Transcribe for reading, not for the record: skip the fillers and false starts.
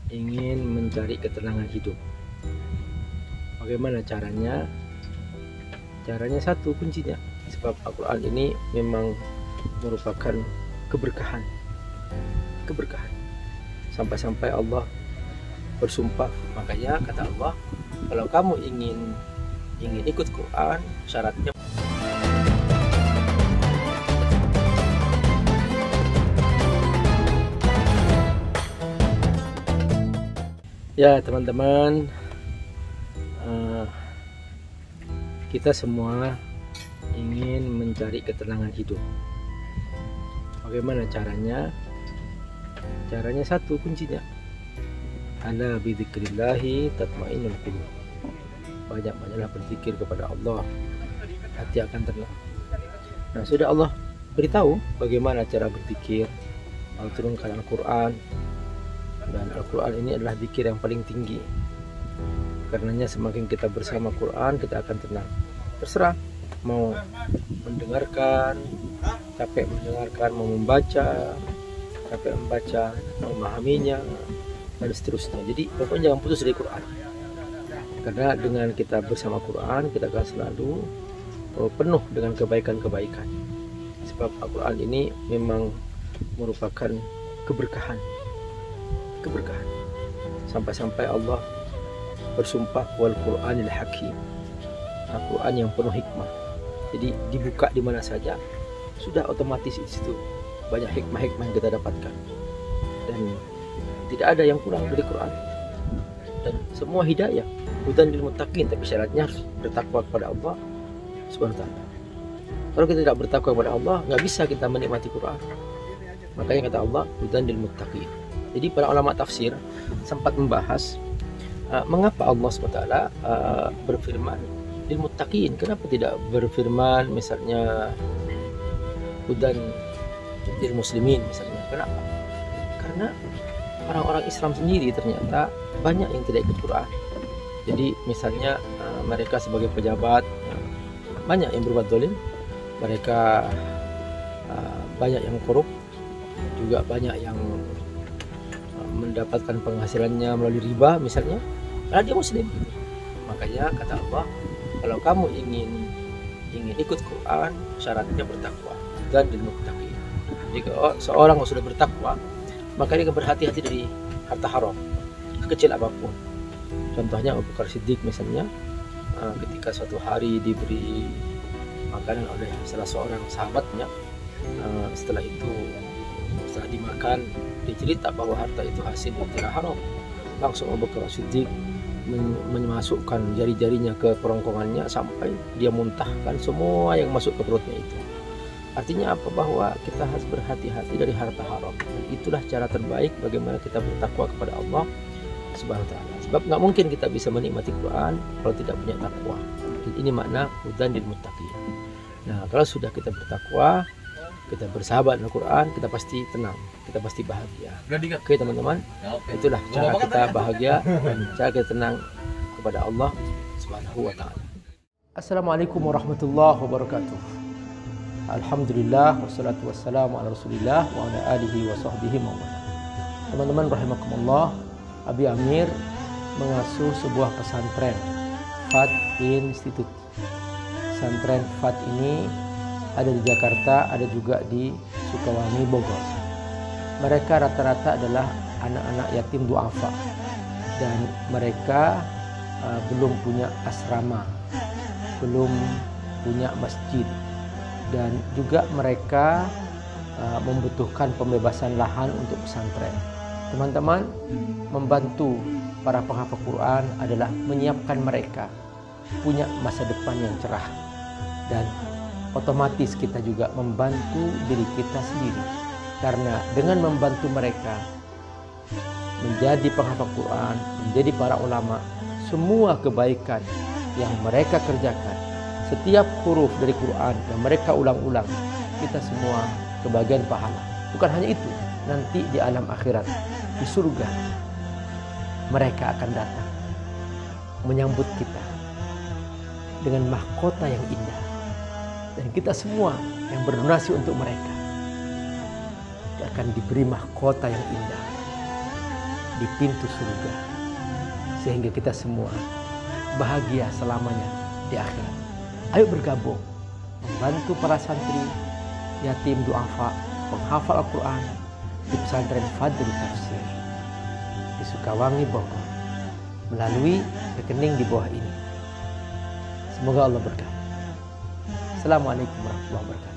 ingin mencari ketenangan hidup. Bagaimana caranya? Caranya satu kuncinya, sebab Al-Quran ini memang merupakan keberkahan. Sampai-sampai Allah bersumpah. Makanya kata Allah, kalau kamu ingin ikut Quran, syaratnya. Ya teman-teman, kita semua ingin mencari ketenangan hidup. Bagaimana caranya? Caranya satu kuncinya, ala bidzikrillahi tatmainnul qulub. Banyak-banyaklah berzikir kepada Allah, hati akan tenang. Nah, sudah Allah beritahu bagaimana cara berzikir. Allah turunkan Al-Quran, dan Al-Quran ini adalah zikir yang paling tinggi. Karenanya semakin kita bersama Quran, kita akan tenang. Terserah mau mendengarkan, capek mendengarkan, mau membaca, capek membaca, mau memahaminya, dan seterusnya. Jadi pokoknya jangan putus dari Quran. Karena dengan kita bersama Quran, kita akan selalu penuh dengan kebaikan-kebaikan. Sebab Al-Quran ini memang merupakan keberkahan. Sampai-sampai Allah bersumpah wal Qur'anil hakim, Al-Quran yang penuh hikmah. Jadi dibuka di mana saja, sudah otomatis di situ banyak hikmah-hikmah yang kita dapatkan, dan tidak ada yang kurang dari Quran. Dan semua hidayah, hudan lil muttaqin, tapi syaratnya harus bertakwa kepada Allah Subhanahu wa taala. Kalau kita tidak bertakwa kepada Allah, nggak bisa kita menikmati Quran. Makanya kata Allah, hudan lil muttaqin. Jadi para ulama tafsir sempat membahas mengapa Allah SWT berfirman lil muttaqin. Kenapa tidak berfirman misalnya hudan lil muslimin misalnya? Kenapa? Karena orang-orang Islam sendiri ternyata banyak yang tidak ikut Quran. Jadi misalnya mereka sebagai pejabat banyak yang berbuat zalim, mereka banyak yang korup, juga banyak yang mendapatkan penghasilannya melalui riba misalnya, karena dia muslim. Makanya kata Allah, kalau kamu ingin ikut Quran, syaratnya bertakwa dan dilmuttaqin. Jika seorang sudah bertakwa, maka dia akan berhati-hati dari harta haram, kecil apapun. Contohnya Abu Bakar Siddiq misalnya, ketika suatu hari diberi makanan oleh salah seorang sahabatnya, setelah dimakan, dia cerita bahwa harta itu hasil tidak haram. Langsung Abu Bakar Siddiq memasukkan jari-jarinya ke kerongkongannya sampai dia muntahkan semua yang masuk ke perutnya itu. Artinya apa? Bahwa kita harus berhati-hati dari harta haram. Dan itulah cara terbaik bagaimana kita bertakwa kepada Allah Subhanahu wa taala. Sebab nggak mungkin kita bisa menikmati Quran kalau tidak punya takwa. Dan ini makna hudan lil muttaqin. Nah, kalau sudah kita bertakwa, kita bersahabat dengan Quran, kita pasti tenang, kita pasti bahagia. Oke teman-teman, itulah cara kita bahagia dan cara kita tenang kepada Allah Subhanahu wa taala. Assalamualaikum warahmatullahi wabarakatuh. Alhamdulillah wassalatu wassalamu ala Rasulillah wa ala alihi wa sahbihi mawala. Teman-teman rahimakumullah, Abi Amir mengasuh sebuah pesantren FAT Institute. Pesantren FAT ini ada di Jakarta, ada juga di Sukawani, Bogor. Mereka rata-rata adalah anak-anak yatim duafa, dan mereka belum punya asrama, belum punya masjid, dan juga mereka membutuhkan pembebasan lahan untuk pesantren. Teman-teman, membantu para penghafal Quran adalah menyiapkan mereka punya masa depan yang cerah, dan otomatis kita juga membantu diri kita sendiri. Karena dengan membantu mereka menjadi penghafal Quran, menjadi para ulama, semua kebaikan yang mereka kerjakan, setiap huruf dari Quran yang mereka ulang-ulang, kita semua kebagian pahala. Bukan hanya itu, nanti di alam akhirat, di surga, mereka akan datang menyambut kita dengan mahkota yang indah. Dan kita semua yang berdonasi untuk mereka akan diberi mahkota yang indah. di pintu surga, sehingga kita semua bahagia selamanya di akhirat. Ayo bergabung membantu para santri, yatim duafa, penghafal Al-Quran di pesantren Fadlul Tafsir di Sukawangi, Bogor, melalui rekening di bawah ini. Semoga Allah berkati. Assalamualaikum warahmatullahi wabarakatuh.